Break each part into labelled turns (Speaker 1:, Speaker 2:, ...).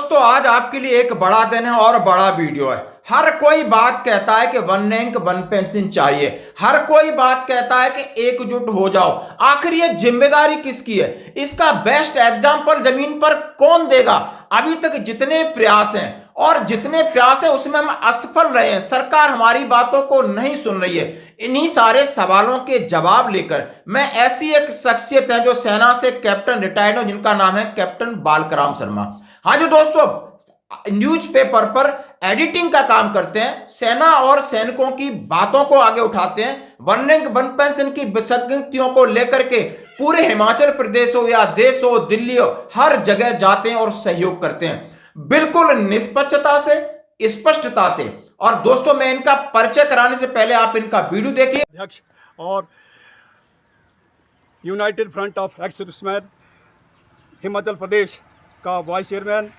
Speaker 1: दोस्तों, आज आपके लिए एक बड़ा दिन है और बड़ा वीडियो है। हर कोई बात कहता है कि वन रैंक वन पेंशन चाहिए। हर कोई बात कहता है कि एकजुट हो जाओ। आखिर ये जिम्मेदारी किसकी है? इसका बेस्ट एग्जाम्पल जमीन पर कौन देगा? अभी तक जितने प्रयास हैं और जितने प्रयास हैं उसमें हम असफल रहे हैं। सरकार हमारी बातों को नहीं सुन रही है। इन्हीं सारे सवालों के जवाब लेकर मैं ऐसी एक शख्सियत है जो सेना से कैप्टन रिटायर्ड हो, जिनका नाम है कैप्टन बालकृष्ण शर्मा। हाँ जी दोस्तों, न्यूज़पेपर पर एडिटिंग का काम करते हैं, सेना और सैनिकों की बातों को आगे उठाते हैं, वन रैंक वन पेंशन की विसंगतियों को लेकर के पूरे हिमाचल प्रदेश हो या देश हो, दिल्ली हो, हर जगह जाते हैं और सहयोग करते हैं, बिल्कुल निष्पक्षता से, स्पष्टता से। और दोस्तों, मैं इनका परिचय कराने से पहले आप इनका वीडियो देखिए।
Speaker 2: अध्यक्ष और United Front of ex serviceman Himachal Pradesh का वाइस चेयरमैन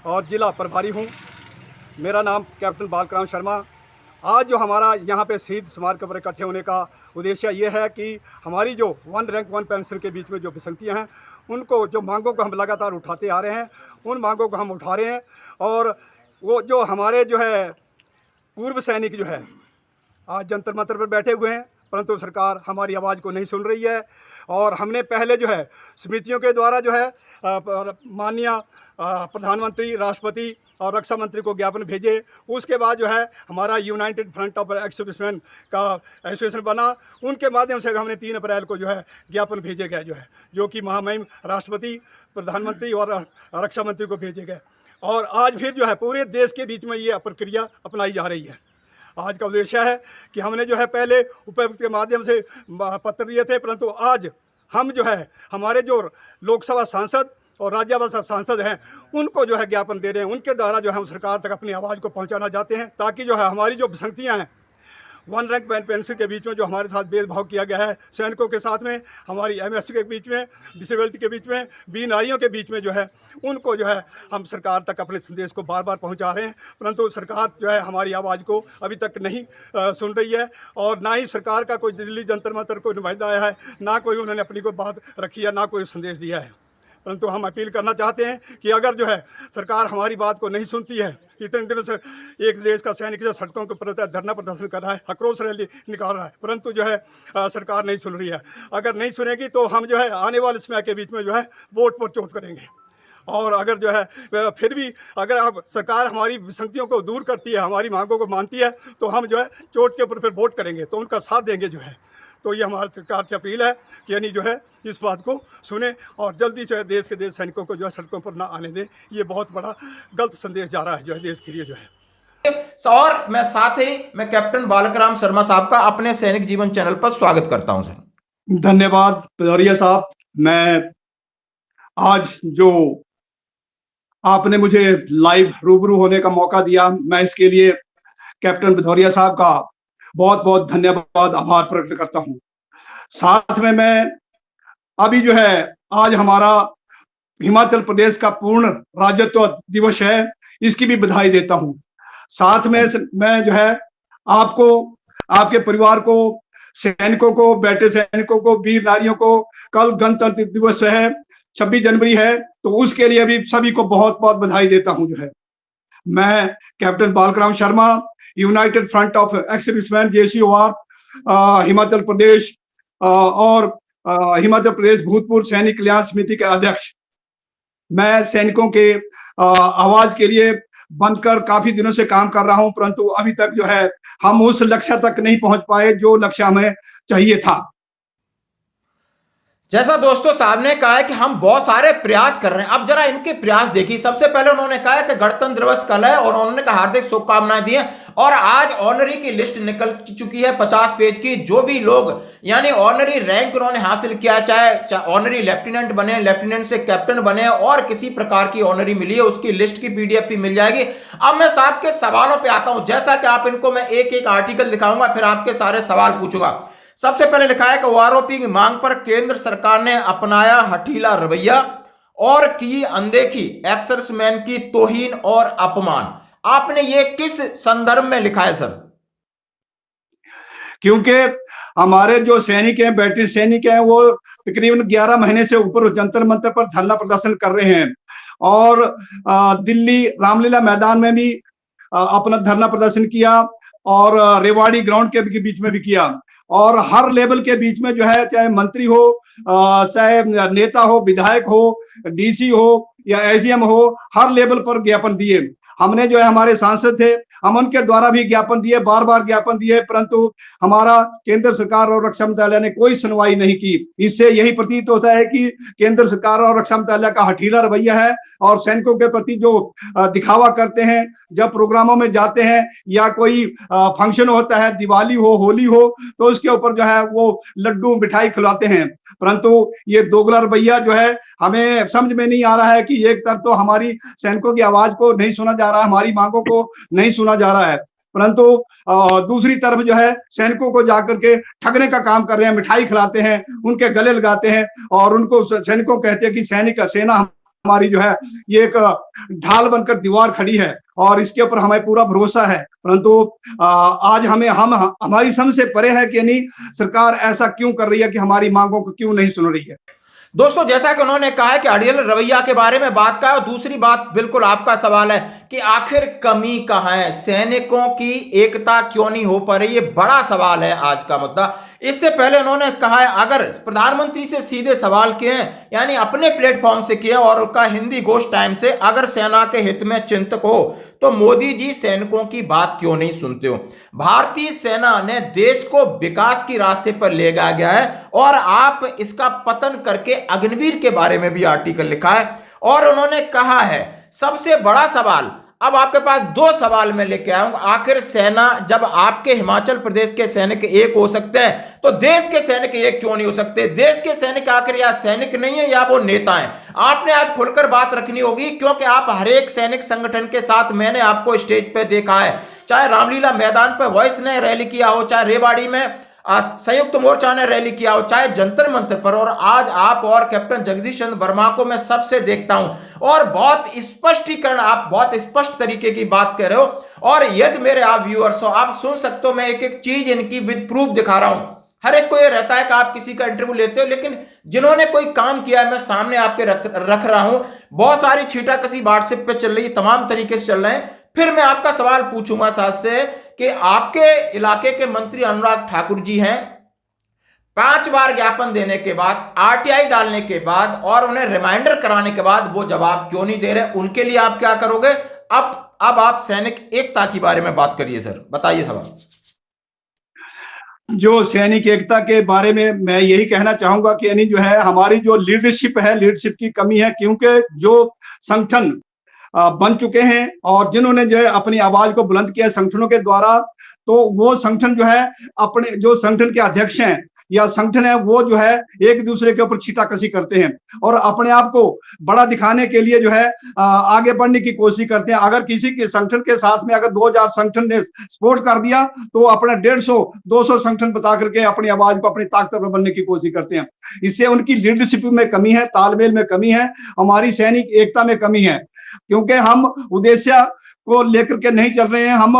Speaker 2: और जिला प्रभारी हूं। मेरा नाम कैप्टन बालकृष्ण शर्मा। आज जो हमारा यहाँ पे शहीद स्मारक पर इकट्ठे होने का उद्देश्य ये है कि हमारी जो वन रैंक वन पेंशन के बीच में जो विसंगतियाँ हैं, उनको जो मांगों को हम लगातार उठाते आ रहे हैं, उन मांगों को हम उठा रहे हैं। और वो जो हमारे जो है पूर्व सैनिक जो है आज जंतर मंतर पर बैठे हुए हैं, परंतु सरकार हमारी आवाज़ को नहीं सुन रही है। और हमने पहले जो है समितियों के द्वारा जो है माननीय प्रधानमंत्री, राष्ट्रपति और रक्षा मंत्री को ज्ञापन भेजे। उसके बाद जो है हमारा United Front of ex serviceman का एसोसिएशन बना। उनके माध्यम से हमने 3 अप्रैल को जो है ज्ञापन भेजे गए, जो कि महामहिम राष्ट्रपति, प्रधानमंत्री और रक्षा मंत्री को भेजे गए। और आज फिर जो है पूरे देश के बीच में ये प्रक्रिया अपनाई जा रही है। आज का उद्देश्य है कि हमने जो है पहले उपायुक्त के माध्यम से पत्र दिए थे, परंतु आज हम जो है हमारे जो लोकसभा सांसद और राज्यसभा सांसद हैं, उनको जो है ज्ञापन दे रहे हैं। उनके द्वारा जो है हम सरकार तक अपनी आवाज़ को पहुंचाना चाहते हैं, ताकि जो है हमारी जो विसंगतियाँ हैं वन रैंक वन पेंशन के बीच में जो हमारे साथ भेदभाव किया गया है, सैनिकों के साथ में, हमारी एमएससी के बीच में, डिसेबिलिटी के बीच में, बीन नारियों के बीच में जो है, उनको जो है हम सरकार तक अपने संदेश को बार बार पहुंचा रहे हैं। परंतु सरकार जो है हमारी आवाज़ को अभी तक नहीं सुन रही है। और ना ही सरकार का कोई दिल्ली जंतर मंतर कोई नुमाइंदा आया है, ना कोई उन्होंने अपनी कोई बात रखी है, ना कोई संदेश दिया है। परंतु हम अपील करना चाहते हैं कि अगर जो है सरकार हमारी बात को नहीं सुनती है, इतने दिनों से एक देश का सैनिक जो सड़कों के ऊपर धरना प्रदर्शन कर रहा है, आक्रोश रैली निकाल रहा है, परंतु जो है सरकार नहीं सुन रही है। अगर नहीं सुनेगी तो हम जो है आने वाले समय के बीच में जो है वोट पर चोट करेंगे। और अगर जो है फिर भी अगर अब सरकार हमारी विसंगतियों को दूर करती है, हमारी मांगों को मानती है, तो हम जो है चोट के ऊपर फिर वोट करेंगे, तो उनका साथ देंगे जो है। तो ये हमारी सरकार की अपील है कि यानी जो है इस बात को सुने और जल्दी से देश के सैनिकों को जो है सड़कों पर ना आने दें। ये बहुत बड़ा गलत संदेश जा रहा है जो है देश के लिए जो है।
Speaker 1: और मैं कैप्टन बालकृष्ण शर्मा साहब का अपने सैनिक जीवन चैनल पर स्वागत करता हूं सर।
Speaker 2: धन्यवाद भदौरिया साहब। मैं आज जो आपने मुझे लाइव रूबरू होने का मौका दिया, मैं इसके लिए कैप्टन भदौरिया साहब का बहुत बहुत धन्यवाद, आभार प्रकट करता हूं। साथ में मैं अभी जो है आज हमारा हिमाचल प्रदेश का पूर्ण राज्यत्व दिवस है, इसकी भी बधाई देता हूं। साथ में मैं जो है आपको, आपके परिवार को, सैनिकों को, बैठे सैनिकों को, वीर नारियों को, कल गणतंत्र दिवस है, 26 जनवरी है, तो उसके लिए भी सभी को बहुत बहुत बधाई देता हूं। जो है मैं captain Balakrishna Sharma, United Front of ex serviceman JCOR Himachal Pradesh और हिमाचल प्रदेश भूतपूर्व सैनिक कल्याण समिति के अध्यक्ष। मैं सैनिकों के आवाज के लिए बनकर काफी दिनों से काम कर रहा हूं, परंतु अभी तक जो है हम उस लक्ष्य तक नहीं पहुंच पाए जो लक्ष्य हमें चाहिए था।
Speaker 1: जैसा दोस्तों साहब ने कहा है कि हम बहुत सारे प्रयास कर रहे हैं। अब जरा इनके प्रयास देखिए। सबसे पहले उन्होंने कहा कि गणतंत्र दिवस कल है और उन्होंने कहा हार्दिक शुभकामनाएं दी हैं। और आज ऑनरी की लिस्ट निकल चुकी है 50 पेज की। जो भी लोग यानी ऑनरी रैंक उन्होंने हासिल किया, चाहे ऑनरी लेफ्टिनेंट बने, लेफ्टिनेंट से कैप्टन बने और किसी प्रकार की ऑनरी मिली है, उसकी लिस्ट की PDF भी मिल जाएगी। अब मैं साहब के सवालों पर आता हूं। जैसा कि आप इनको मैं एक एक आर्टिकल दिखाऊंगा, फिर आपके सारे सवाल पूछूंगा। सबसे पहले लिखा है कि OROP की मांग पर केंद्र सरकार ने अपनाया हठीला रवैया और की अनदेखी, एक्स सर्विसमैन की तौहीन और अपमान। आपने ये किस संदर्भ में लिखा है सर?
Speaker 2: क्योंकि हमारे जो सैनिक हैं, बैटरी सैनिक हैं, वो तकरीबन 11 महीने से ऊपर जंतर मंतर पर धरना प्रदर्शन कर रहे हैं और दिल्ली रामलीला मैदान में भी अपना धरना प्रदर्शन किया और रेवाड़ी ग्राउंड के बीच में भी किया। और हर लेवल के बीच में जो है, चाहे मंत्री हो, चाहे नेता हो, विधायक हो, डीसी हो या एसडीएम हो, हर लेवल पर ज्ञापन दिए। हमने जो है, हमारे सांसद थे, हम उनके द्वारा भी ज्ञापन दिए, बार बार ज्ञापन दिए, परंतु हमारा केंद्र सरकार और रक्षा मंत्रालय ने कोई सुनवाई नहीं की। इससे यही प्रतीत होता है कि केंद्र सरकार और रक्षा मंत्रालय का हठीला रवैया है और सैनिकों के प्रति जो दिखावा करते हैं, जब प्रोग्रामों में जाते हैं या कोई फंक्शन होता है, दिवाली हो, होली हो, तो उसके ऊपर जो है वो लड्डू मिठाई खिलाते हैं। परंतु ये दोगला रवैया जो है, हमें समझ में नहीं आ रहा है कि एक तरफ तो हमारी सैनिकों की आवाज को नहीं सुना जा रहा है, हमारी मांगों को नहीं सुना जा रहा है, परंतु दूसरी तरफ जो है, सैनिकों को जाकर के ठगने का काम कर रहे हैं, मिठाई खिलाते हैं, उनके गले लगाते हैं और उनको सैनिकों कहते हैं कि सेना हमारी जो है ये एक ढाल बनकर दीवार खड़ी है और इसके ऊपर हमें पूरा भरोसा है। परंतु आज हमारी समझ से परे है कि नहीं, सरकार ऐसा क्यों कर रही है कि हमारी मांगों को क्यों नहीं सुन रही है।
Speaker 1: दोस्तों, जैसा कि उन्होंने कहा है कि अड़ियल रवैया के बारे में बात का है, और दूसरी बात बिल्कुल आपका सवाल है कि आखिर कमी कहां है, सैनिकों की एकता क्यों नहीं हो पा रही, ये बड़ा सवाल है आज का मुद्दा। इससे पहले उन्होंने कहा है, अगर प्रधानमंत्री से सीधे सवाल किए हैं, यानी अपने प्लेटफॉर्म से किए और उनका हिंदी गोश्त टाइम से, अगर सेना के हित में चिंतक हो तो मोदी जी सैनिकों की बात क्यों नहीं सुनते हो। भारतीय सेना ने देश को विकास की रास्ते पर ले गया है और आप इसका पतन करके अग्निवीर के बारे में भी आर्टिकल लिखा है। और उन्होंने कहा है, सबसे बड़ा सवाल, अब आपके पास दो सवाल मैं लेके आऊंगा, आखिर सेना, जब आपके हिमाचल प्रदेश के सैनिक एक हो सकते हैं तो देश के सैनिक एक क्यों नहीं हो सकते। देश के सैनिक आखिर या सैनिक नहीं है या वो नेता हैं। आपने आज खुलकर बात रखनी होगी, क्योंकि आप हर एक सैनिक संगठन के साथ, मैंने आपको स्टेज पे देखा है, चाहे रामलीला मैदान पर वॉइस ने रैली किया हो, चाहे रेवाड़ी में संयुक्त मोर्चा ने रैली किया हो, चाहे जंतर मंतर पर, और आज आप और कैप्टन जगदीश चंद्र वर्मा को मैं सबसे देखता हूं और बहुत स्पष्टीकरण, आप बहुत स्पष्ट तरीके की बात कर रहे हो। और यदि मेरे आप व्यूअर्स हो, आप सुन सकते हो, मैं एक एक चीज इनकी विद प्रूफ दिखा रहा हूं। हर एक को ये रहता है कि आप किसी का इंटरव्यू लेते हो, लेकिन जिन्होंने कोई काम किया है मैं सामने आपके रख रहा हूं। बहुत सारी छीटाकसी व्हाट्सएप पे चल रही है, तमाम तरीके से चल रहे हैं। फिर मैं आपका सवाल पूछूंगा साथ से कि आपके इलाके के मंत्री अनुराग ठाकुर जी हैं, 5 बार ज्ञापन देने के बाद, आरटीआई डालने के बाद और उन्हें रिमाइंडर कराने के बाद वो जवाब क्यों नहीं दे रहे, उनके लिए आप क्या करोगे। अब आप सैनिक एकता के बारे में बात करिए सर, बताइए सवाल।
Speaker 2: जो सैनिक एकता के बारे में मैं यही कहना चाहूंगा कि यानी जो है, हमारी जो लीडरशिप है, लीडरशिप की कमी है, क्योंकि जो संगठन बन चुके हैं और जिन्होंने जो है अपनी आवाज को बुलंद किया संगठनों के द्वारा, तो वो संगठन जो है, अपने जो संगठन के अध्यक्ष हैं या संगठन है, वो जो है एक दूसरे के ऊपर छीटाकशी करते हैं और अपने आप को बड़ा दिखाने के लिए जो है आगे बढ़ने की कोशिश करते हैं। अगर किसी के संगठन के साथ में अगर 2000 संगठन ने सपोर्ट कर दिया तो अपने 150-200 संगठन बता करके अपनी आवाज को अपनी ताकतवर बनने की कोशिश करते हैं। इससे उनकी लीडरशिप में कमी है, तालमेल में कमी है, हमारी सैनिक एकता में कमी है, क्योंकि हम उद्देश्य को लेकर के नहीं चल रहे हैं। हम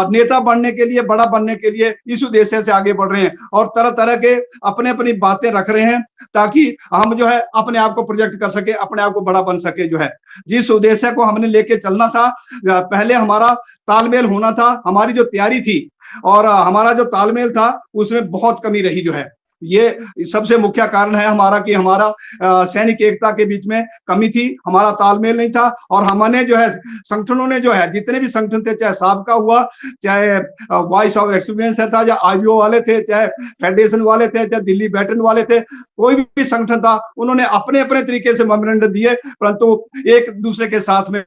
Speaker 2: नेता बनने के लिए, बड़ा बनने के लिए इस उद्देश्य से आगे बढ़ रहे हैं और तरह तरह के अपनी बातें रख रहे हैं ताकि हम जो है अपने आप को प्रोजेक्ट कर सके, अपने आप को बड़ा बन सके। जो है जिस उद्देश्य को हमने लेके चलना था, पहले हमारा तालमेल होना था, हमारी जो तैयारी थी और हमारा जो तालमेल था उसमें बहुत कमी रही। जो है ये सबसे मुख्य कारण है हमारा कि हमारा सैनिक एकता के बीच में कमी थी, हमारा तालमेल नहीं था। और हमने जो है संगठनों ने जो है, जितने भी संगठन थे, चाहे साबका हुआ, चाहे वॉइस ऑफ एक्सपीरियंस था, या आईवीओ वाले थे, चाहे फेडरेशन वाले थे, चाहे दिल्ली बैटन वाले थे, कोई भी संगठन था, उन्होंने अपने अपने तरीके से मेमोरेंडम दिए, परंतु एक दूसरे के साथ में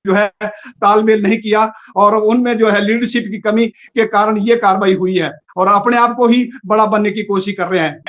Speaker 2: जो है तालमेल नहीं किया और उनमें जो है लीडरशिप की कमी के कारण ये कार्रवाई हुई है और अपने आप को ही बड़ा बनने की कोशिश कर रहे हैं।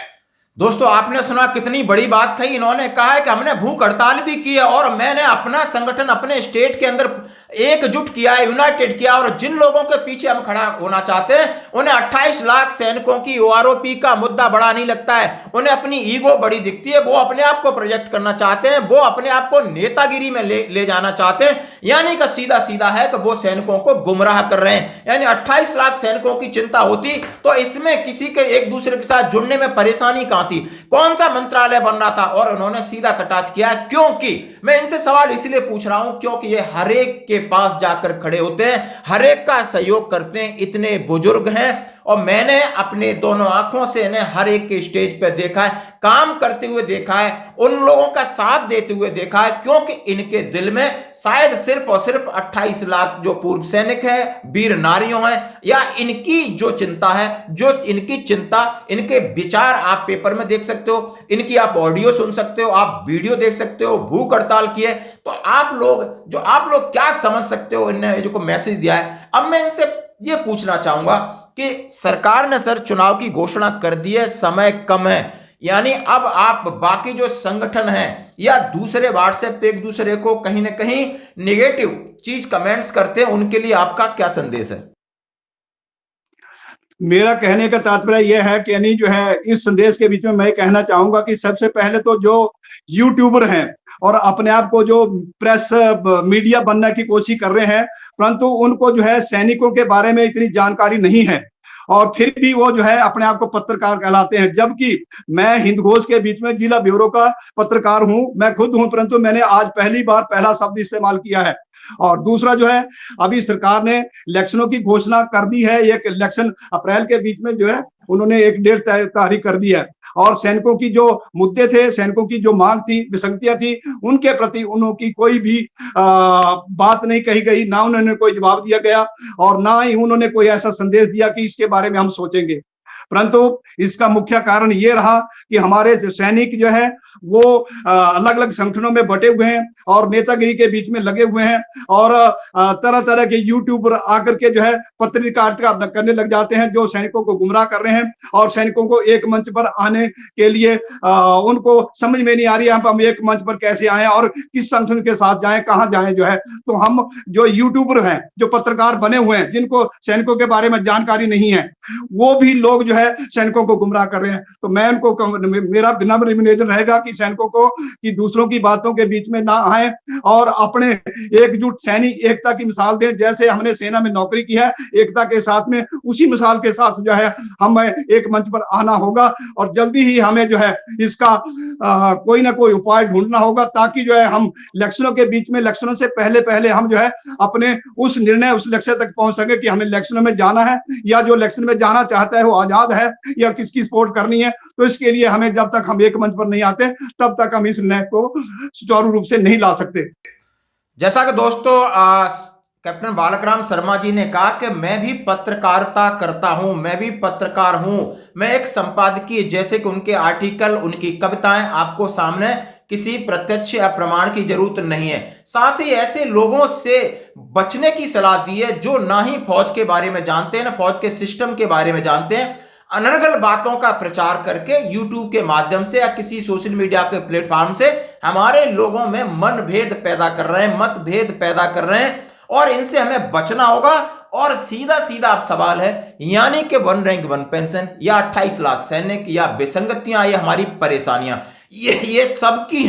Speaker 1: दोस्तों, आपने सुना कितनी बड़ी बात कही। इन्होंने कहा है कि हमने भूख हड़ताल भी की है और मैंने अपना संगठन अपने स्टेट के अंदर एकजुट किया है, यूनाइटेड किया, और जिन लोगों के पीछे हम खड़ा होना चाहते हैं उन्हें 28 लाख सैनिकों की ओआरओपी का मुद्दा बड़ा नहीं लगता है, उन्हें अपनी ईगो बड़ी दिखती है, वो अपने आप को प्रोजेक्ट करना चाहते हैं, वो अपने आप को नेतागिरी में ले जाना चाहते हैं। यानी कि सीधा सीधा है कि वो सैनिकों को गुमराह कर रहे हैं। यानी 28 लाख सैनिकों की चिंता होती तो इसमें किसी के एक दूसरे के साथ जुड़ने में परेशानी कहां थी, कौन सा मंत्रालय बनना था, और उन्होंने सीधा कटाच किया। क्योंकि मैं इनसे सवाल इसलिए पूछ रहा हूं क्योंकि ये हर एक के पास जाकर खड़े होते हैं, हर एक का सहयोग करते हैं, इतने बुजुर्ग हैं, और मैंने अपने दोनों आंखों से इन्हें हर एक के स्टेज पर देखा है, काम करते हुए देखा है, उन लोगों का साथ देते हुए देखा है, क्योंकि इनके दिल में शायद सिर्फ और सिर्फ 28 लाख जो पूर्व सैनिक हैं, वीर नारियों हैं, या इनकी जो चिंता है, जो इनकी चिंता, इनके विचार आप पेपर में देख सकते हो, इनकी आप ऑडियो सुन सकते हो, आप वीडियो देख सकते हो, भूख हड़ताल की है, तो आप लोग क्या समझ सकते हो इन्होंने जो मैसेज दिया है। अब मैं इनसे ये पूछना चाहूंगा कि सरकार ने सर चुनाव की घोषणा कर दी है, समय कम है, यानी अब आप बाकी जो संगठन हैं या दूसरे व्हाट्सएप पे एक दूसरे को कहीं ना कहीं नेगेटिव चीज कमेंट्स करते हैं, उनके लिए आपका क्या संदेश है?
Speaker 2: मेरा कहने का तात्पर्य यह है कि यानी जो है इस संदेश के बीच में मैं कहना चाहूंगा कि सबसे पहले तो जो यूट्यूबर हैं और अपने आप को जो प्रेस मीडिया बनने की कोशिश कर रहे हैं, परंतु उनको जो है सैनिकों के बारे में इतनी जानकारी नहीं है, और फिर भी वो जो है अपने आप को पत्रकार कहलाते हैं। जबकि मैं हिंद घोष के बीच में जिला ब्यूरो का पत्रकार हूं, मैं खुद हूं, परंतु मैंने आज पहली बार पहला शब्द इस्तेमाल किया है। और दूसरा जो है, अभी सरकार ने इलेक्शनों की घोषणा कर दी है, एक इलेक्शन अप्रैल के बीच में जो है उन्होंने एक डेट तारीख कर दी है, और सैनिकों की जो मुद्दे थे, सैनिकों की जो मांग थी, विसंगतियां थी, उनके प्रति उनकी कोई भी बात नहीं कही गई, ना उन्होंने कोई जवाब दिया गया, और ना ही उन्होंने कोई ऐसा संदेश दिया कि इसके बारे में हम सोचेंगे। परंतु इसका मुख्य कारण ये रहा कि हमारे सैनिक जो है वो अलग अलग संगठनों में बटे हुए हैं और नेतागिरी के बीच में लगे हुए हैं, और तरह तरह के यूट्यूबर आकर के जो है पत्रकारिता करने लग जाते हैं, जो सैनिकों को गुमराह कर रहे हैं, और सैनिकों को एक मंच पर आने के लिए उनको समझ में नहीं आ रही है हम एक मंच पर कैसे आए और किस संगठन के साथ जाएं, कहां जाएं। जो है तो हम जो यूट्यूबर हैं, जो पत्रकार बने हुए हैं, जिनको सैनिकों के बारे में जानकारी नहीं है, वो भी लोग जो है सैनिकों को गुमराह कर रहे हैं। तो मैं उनको, मेरा विनम्र निवेदन रहेगा कि सैनिकों को कि दूसरों की बातों के बीच में ना आए और अपने एकजुट सैनिक एकता की मिसाल दें। जैसे हमने सेना में नौकरी की है एकता के साथ में, उसी मिसाल के साथ जो है हमें एक मंच पर आना होगा, और जल्दी ही हमें जो है इसका कोई ना कोई उपाय ढूंढना होगा, ताकि जो है हम इलेक्शनों के बीच में, इलेक्शनों से पहले पहले हम जो है अपने उस निर्णय, उस लक्ष्य तक पहुंच सके कि हमें इलेक्शनों में जाना है, या जो इलेक्शन में जाना चाहता है वो आजाद है, या किसकी सपोर्ट करनी है। तो इसके लिए हमें, जब तक हम एक मंच पर नहीं आते, तब तक हम इस निर्णय को सुचारू रूप से नहीं ला सकते।
Speaker 1: जैसा कि दोस्तों कैप्टन बालकराम शर्मा जी ने कहा कि मैं भी पत्रकारिता करता हूं, मैं भी पत्रकार हूं, मैं एक संपादकीय, जैसे कि उनके आर्टिकल, उनकी कविताएं आपको सामने किसी प्रत्यक्ष या प्रमाण की जरूरत नहीं है। साथ ही ऐसे लोगों से बचने की सलाह दी है जो ना ही फौज के बारे में जानते हैं, ना फौज के सिस्टम के बारे में जानते हैं, अनर्गल बातों का प्रचार करके यूट्यूब के माध्यम से या किसी सोशल मीडिया के प्लेटफॉर्म से हमारे लोगों में मनभेद पैदा कर रहे हैं, मतभेद पैदा कर रहे हैं, और इनसे हमें बचना होगा। और सीधा सीधा आप सवाल है, यानी कि 1 रैंक 1 पेंशन या 28 लाख सैनिक या विसंगतियां, ये हमारी परेशानियां, ये सबकी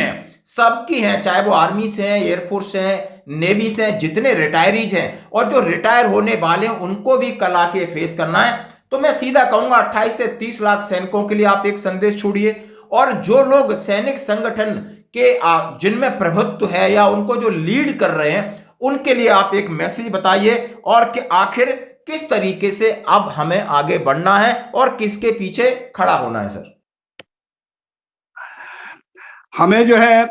Speaker 1: हैं, चाहे वो आर्मी से हैं, एयरफोर्स से हैं, नेवी से हैं, जितने रिटायरीज हैं और जो रिटायर होने वाले हैं, उनको भी कल आके फेस करना है। तो मैं सीधा कहूंगा 28 से 30 लाख सैनिकों के लिए आप एक संदेश छोड़िए, और जो लोग सैनिक संगठन के जिनमें प्रभुत्व है या उनको जो लीड कर रहे हैं, उनके लिए आप एक मैसेज बताइए, और कि आखिर किस तरीके से अब हमें आगे बढ़ना है और किसके पीछे खड़ा होना है। सर,
Speaker 2: हमें जो है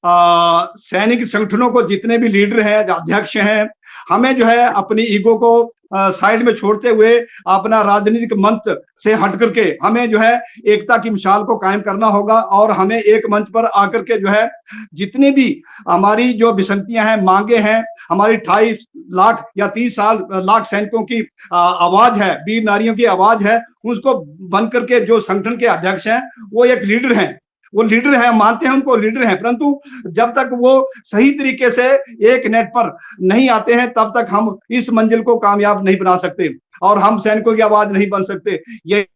Speaker 2: सैनिक संगठनों को, जितने भी लीडर हैं, अध्यक्ष हैं, हमें जो है अपनी ईगो को साइड में छोड़ते हुए अपना राजनीतिक मंच से हट करके हमें जो है एकता की मिसाल को कायम करना होगा, और हमें एक मंच पर आकर के जो है जितनी भी हमारी जो विसंगतियां हैं, मांगे हैं, हमारी 28 लाख या 30 लाख सैनिकों की आवाज है, वीर नारियों की आवाज है, उसको बन करके जो संगठन के अध्यक्ष हैं वो एक लीडर हैं, वो लीडर है, मानते हैं उनको लीडर है, परंतु जब तक वो सही तरीके से एक नेट पर नहीं आते हैं, तब तक हम इस मंजिल को कामयाब नहीं बना सकते और हम सैनिकों की आवाज नहीं बन सकते। ये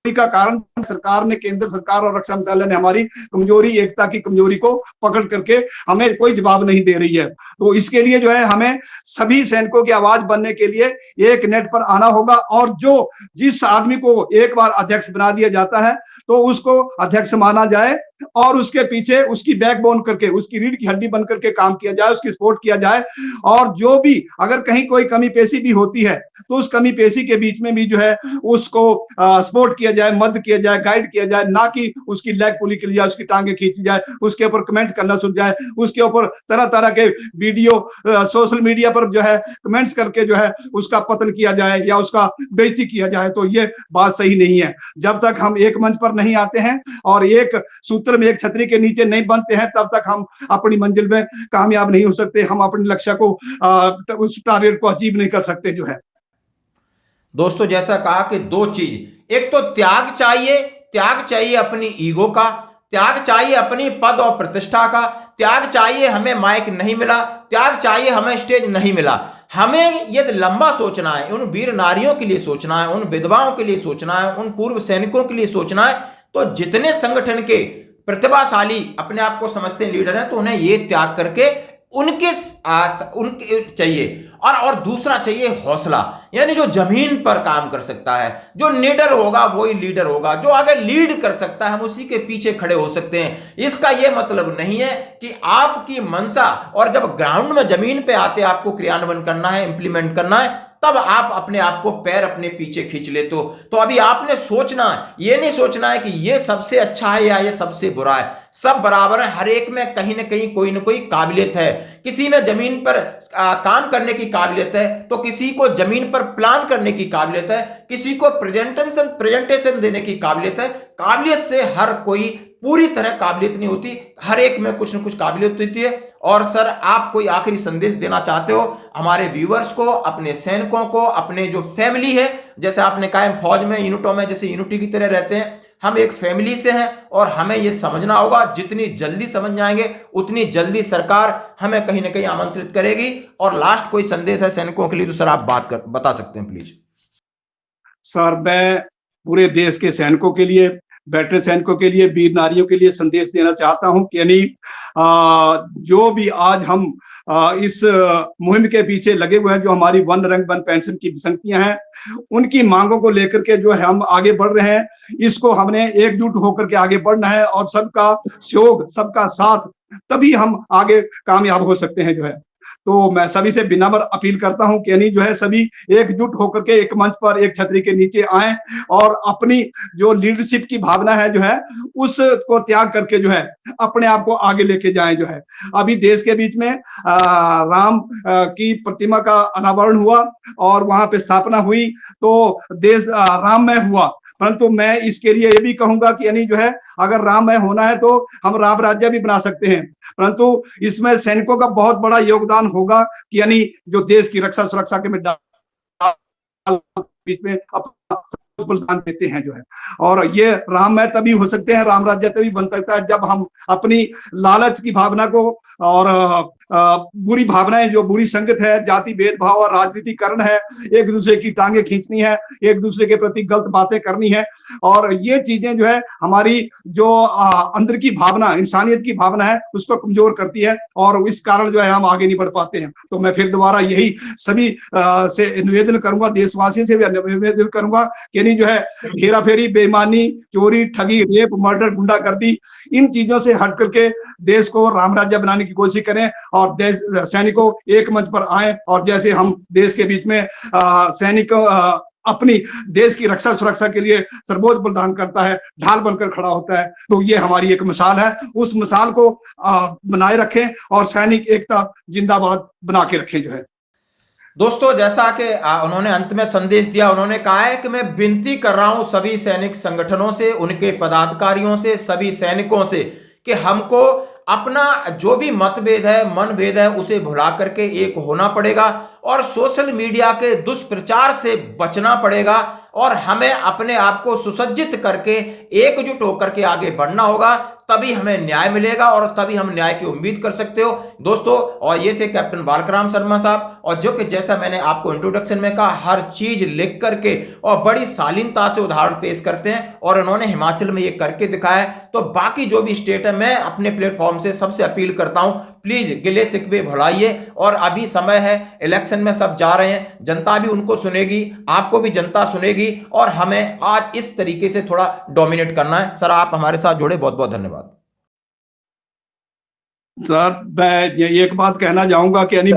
Speaker 2: का कारण सरकार ने, केंद्र सरकार और रक्षा मंत्रालय ने हमारी कमजोरी, एकता की कमजोरी को पकड़ करके हमें कोई जवाब नहीं दे रही है। तो इसके लिए जो है हमें सभी सैनिकों की आवाज बनने के लिए एक नेट पर आना होगा, और जो जिस आदमी को एक बार अध्यक्ष बना दिया जाता है तो उसको अध्यक्ष माना जाए और उसके पीछे उसकी बैकबोन करके, उसकी रीढ़ की हड्डी बन करके काम किया जाए, उसकी सपोर्ट किया जाए। और जो भी अगर कहीं कोई कमी पेशी भी होती है तो उस कमी पेशी के बीच में भी जो है उसको सपोर्ट किया जाए, मदद किया जाए, गाइड किया जाए, ना कि उसकी लेग पुली के लिए उसकी टांगे खींची जाए, उसके ऊपर कमेंट करना सुन जाए, उसके ऊपर तरह तरह के वीडियो सोशल मीडिया पर जो है कमेंट्स करके जो है उसका पतन किया जाए या उसका बेइज्जती किया जाए। तो ये बात सही नहीं है। जब तक हम एक मंच पर नहीं आते हैं और एक सूत्र में, एक छतरी के नीचे नहीं बनते हैं, तब तक हम अपनी मंजिल में कामयाब नहीं हो सकते, हम अपने लक्ष्य को उस टारगेट को अचीव नहीं कर सकते जो है।
Speaker 1: दोस्तों, जैसा कहा कि दो चीज, एक तो त्याग चाहिए अपनी ईगो का, त्याग चाहिए अपनी पद और प्रतिष्ठा का, त्याग चाहिए हमें माइक नहीं मिला, त्याग चाहिए हमें स्टेज नहीं मिला। हमें यदि लंबा सोचना है, उन वीर नारियों के लिए सोचना है, उन विधवाओं के लिए सोचना है, उन पूर्व सैनिकों के लिए सोचना है, तो जितने संगठन के प्रतिभाशाली अपने आप को समझते हैं लीडर हैं, तो उन्हें ये त्याग करके उनके चाहिए। और दूसरा चाहिए हौसला, यानी जो जमीन पर काम कर सकता है, जो लीडर होगा वही लीडर होगा, जो आगे लीड कर सकता है हम उसी के पीछे खड़े हो सकते हैं। इसका यह मतलब नहीं है कि आपकी मंशा, और जब ग्राउंड में जमीन पे आते आपको क्रियान्वयन करना है, इंप्लीमेंट करना है, तब आप अपने आप को पैर अपने पीछे खींच ले। तो अभी आपने सोचना है, ये नहीं सोचना है कि ये सबसे अच्छा है या ये सबसे बुरा है, सब बराबर है। हर एक में कहीं ना कहीं कोई ना कोई काबिलियत है। किसी में जमीन पर काम करने की काबिलियत है, तो किसी को जमीन पर प्लान करने की काबिलियत है, किसी को प्रेजेंटेशन देने की काबिलियत है। काबिलियत से हर कोई पूरी तरह काबिलियत नहीं होती, हर एक में कुछ ना कुछ काबिलियत होती है। और सर, आप कोई आखिरी संदेश देना चाहते हो हमारे व्यूअर्स को, अपने सैनिकों को, अपने जो फैमिली है, जैसे आपने कहा फौज में यूनिटों में जैसे यूनिटी की तरह रहते हैं, हम एक फैमिली से हैं और हमें यह समझना होगा, जितनी जल्दी समझ जाएंगे उतनी जल्दी सरकार हमें कहीं ना कहीं आमंत्रित करेगी। और लास्ट कोई संदेश है सैनिकों के लिए तो सर आप बता सकते हैं प्लीज।
Speaker 2: सर, मैं पूरे देश के सैनिकों के लिए, बैटरे सैनिकों के लिए, वीर नारियों के लिए संदेश देना चाहता हूं कि यानी जो भी आज हम इस मुहिम के पीछे लगे हुए हैं, जो हमारी वन रैंक वन पेंशन की विसंगतियां हैं, उनकी मांगों को लेकर के जो है हम आगे बढ़ रहे हैं, इसको हमने एकजुट होकर के आगे बढ़ना है और सबका सहयोग, सबका साथ, तभी हम आगे कामयाब हो सकते हैं जो है। तो मैं सभी से विनम्र अपील करता हूं कि यानी जो है सभी एकजुट होकर के एक मंच पर, एक छतरी के नीचे आए और अपनी जो लीडरशिप की भावना है जो है उसको त्याग करके जो है अपने आप को आगे लेके जाएं जो है। अभी देश के बीच में राम की प्रतिमा का अनावरण हुआ और वहां पे स्थापना हुई, तो देश राममय हुआ। परंतु मैं इसके लिए ये भी कहूंगा कि यानी जो है अगर राममय होना है तो हम राम राज्य भी बना सकते हैं, परंतु इसमें सैनिकों का बहुत बड़ा योगदान होगा कि यानी जो देश की रक्षा सुरक्षा के में बीच में अपना बलिदान देते हैं जो है। और ये राममय तभी हो सकते हैं, राम राज्य तभी बन सकता है जब हम अपनी लालच की भावना को और बुरी भावनाएं, जो बुरी संगत है, जाति भेदभाव और राजनीतिकरण है, एक दूसरे की टांगे खींचनी है, एक दूसरे के प्रति गलत बातें करनी है, और ये चीजें जो है हमारी जो अंदर की भावना, इंसानियत की भावना है, उसको कमजोर करती है और इस कारण जो है हम आगे नहीं बढ़ पाते हैं। तो मैं फिर दोबारा यही सभी से निवेदन करूंगा, देशवासियों से भी निवेदन करूंगा कि नहीं जो है हेरा फेरी, बेईमानी, चोरी, ठगी, रेप, मर्डर, गुंडागर्दी, इन चीजों से हट करके देश को राम राज्य बनाने की कोशिश करें और देश सैनिकों एक मंच पर आए। और जैसे हम देश के बीच में सैनिकों अपनी देश की रक्षा सुरक्षा के लिए सर्वोच्च बलिदान करता है, ढाल बनकर खड़ा होता है, तो ये हमारी एक मिसाल है। उस मिसाल को बनाए रखें और सैनिक एकता जिंदाबाद बना के रखें जो है।
Speaker 1: दोस्तों, जैसा कि उन्होंने अंत में संदेश दिया, उन्होंने कहा है कि मैं विनती कर रहा हूं सभी सैनिक संगठनों से, उनके पदाधिकारियों से, सभी सैनिकों से कि हमको अपना जो भी मतभेद है, मनभेद है, उसे भुला करके एक होना पड़ेगा और सोशल मीडिया के दुष्प्रचार से बचना पड़ेगा और हमें अपने आप को सुसज्जित करके एकजुट होकर के आगे बढ़ना होगा, तभी हमें न्याय मिलेगा और तभी हम न्याय की उम्मीद कर सकते हो दोस्तों। और ये थे कैप्टन बालकृष्ण शर्मा साहब, और जो कि जैसा मैंने आपको इंट्रोडक्शन में कहा, हर चीज लिख करके और बड़ी शालीनता से उदाहरण पेश करते हैं, और उन्होंने हिमाचल में ये करके दिखाया है। तो बाकी जो भी स्टेट है, मैं अपने प्लेटफॉर्म से सबसे अपील करता हूं, प्लीज गिले शिकवे भुलाइए। और अभी समय है, इलेक्शन में सब जा रहे हैं, जनता भी उनको सुनेगी, आपको भी जनता सुनेगी, और हमें आज इस तरीके से थोड़ा डोमिनेट करना है। सर, आप हमारे साथ जुड़े, बहुत बहुत धन्यवाद।
Speaker 2: सर, मैं ये एक बात कहना चाहूंगा कि यानी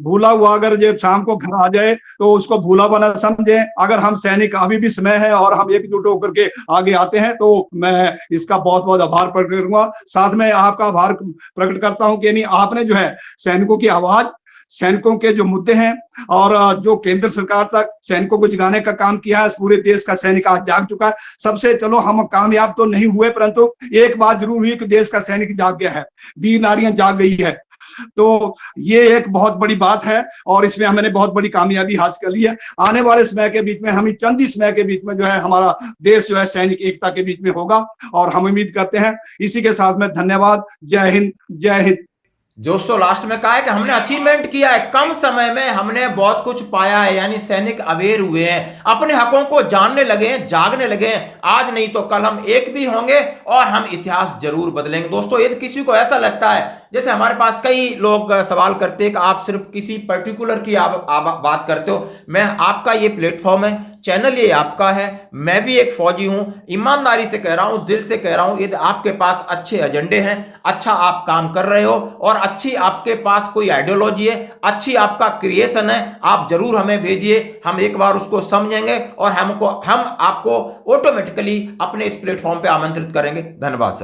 Speaker 2: भूला हुआ अगर जो शाम को घर आ जाए तो उसको भूला बना समझे। अगर हम सैनिक अभी भी समय है और हम एकजुट होकर के आगे आते हैं तो मैं इसका बहुत बहुत आभार प्रकट करूंगा। साथ में आपका आभार प्रकट करता हूं कि यानी आपने जो है सैनिकों की आवाज, सैनिकों के जो मुद्दे हैं और जो केंद्र सरकार तक सैनिकों को जगाने का काम किया है, पूरे देश का सैनिक आज जाग चुका है। सबसे चलो हम कामयाब तो नहीं हुए, परंतु एक बात जरूर हुई कि देश का सैनिक जाग गया है, वीर नारियां जाग गई है। तो ये एक बहुत बड़ी बात है और इसमें हमने बहुत बड़ी कामयाबी हासिल कर ली है। आने वाले समय के बीच में, हम चंद ही समय के बीच में जो है हमारा देश जो है सैनिक एकता के बीच में होगा, और हम उम्मीद करते हैं। इसी के साथ में धन्यवाद। जय हिंद, जय हिंद।
Speaker 1: दोस्तों, लास्ट में कहा है कि हमने अचीवमेंट किया है, कम समय में हमने बहुत कुछ पाया है, यानी सैनिक अवेयर हुए हैं, अपने हकों को जानने लगे हैं, जागने लगे हैं। आज नहीं तो कल हम एक भी होंगे और हम इतिहास जरूर बदलेंगे। दोस्तों, यदि किसी को ऐसा लगता है, जैसे हमारे पास कई लोग सवाल करते हैं कि आप सिर्फ किसी पर्टिकुलर की आप बात करते हो, मैं आपका ये प्लेटफॉर्म है, चैनल ये आपका है, मैं भी एक फौजी हूं, ईमानदारी से कह रहा हूं, दिल से कह रहा हूं, यदि आपके पास अच्छे एजेंडे हैं, अच्छा आप काम कर रहे हो और अच्छी आपके पास कोई आइडियोलॉजी है, अच्छी आपका क्रिएशन है, आप जरूर हमें भेजिए। हम एक बार उसको समझेंगे और हम आपको ऑटोमेटिकली अपने इस प्लेटफॉर्म पे आमंत्रित करेंगे। धन्यवाद सर।